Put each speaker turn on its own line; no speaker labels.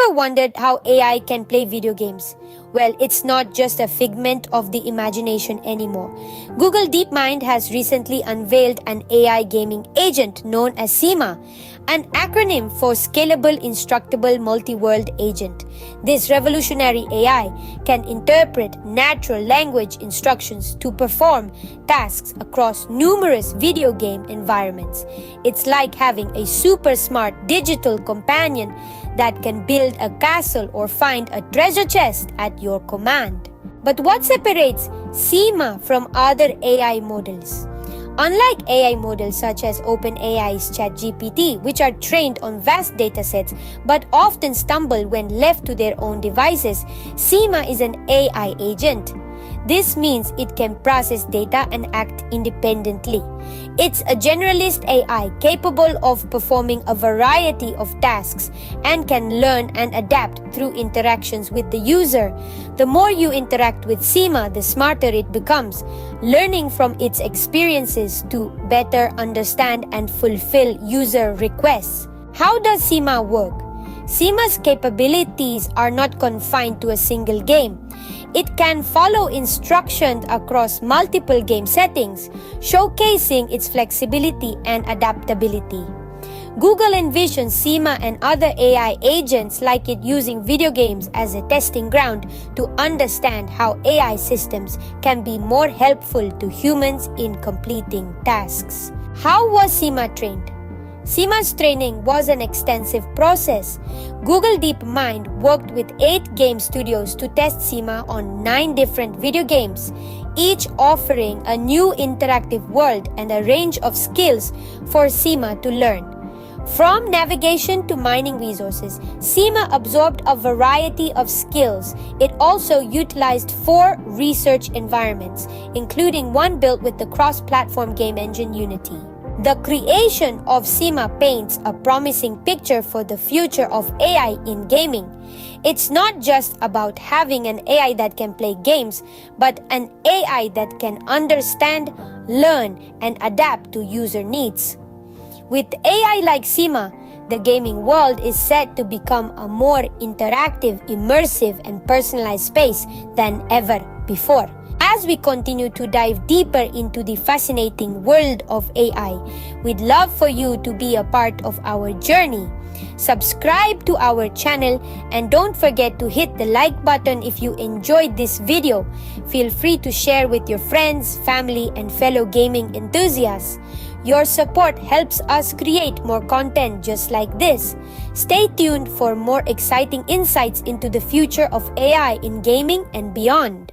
Ever wondered how AI can play video games? Well, it's not just a figment of the imagination anymore. Google DeepMind has recently unveiled an AI gaming agent known as Sima, an acronym for Scalable Instructable Multiworld Agent. This revolutionary AI can interpret natural language instructions to perform tasks across numerous video game environments. It's like having a super smart digital companion that can build a castle or find a treasure chest at your command. But what separates Sima from other AI models? Unlike AI models such as OpenAI's ChatGPT, which are trained on vast datasets but often stumble when left to their own devices, Sima is an AI agent. This means it can process data and act independently. It's a generalist AI capable of performing a variety of tasks and can learn and adapt through interactions with the user. The more you interact with Sima, the smarter it becomes, learning from its experiences to better understand and fulfill user requests. How does Sima work? Sima's capabilities are not confined to a single game. It can follow instructions across multiple game settings, showcasing its flexibility and adaptability. Google envisions Sima and other AI agents like it using video games as a testing ground to understand how AI systems can be more helpful to humans in completing tasks. How was Sima trained? Sima's training was an extensive process. Google DeepMind worked with 8 game studios to test Sima on 9 different video games, each offering a new interactive world and a range of skills for Sima to learn. From navigation to mining resources, Sima absorbed a variety of skills. It also utilized 4 research environments, including one built with the cross-platform game engine Unity. The creation of Sima paints a promising picture for the future of AI in gaming. It's not just about having an AI that can play games, but an AI that can understand, learn, and adapt to user needs. With AI like Sima, the gaming world is set to become a more interactive, immersive, and personalized space than ever before. As we continue to dive deeper into the fascinating world of AI, we'd love for you to be a part of our journey. Subscribe to our channel and don't forget to hit the like button if you enjoyed this video. Feel free to share with your friends, family, and fellow gaming enthusiasts. Your support helps us create more content just like this. Stay tuned for more exciting insights into the future of AI in gaming and beyond.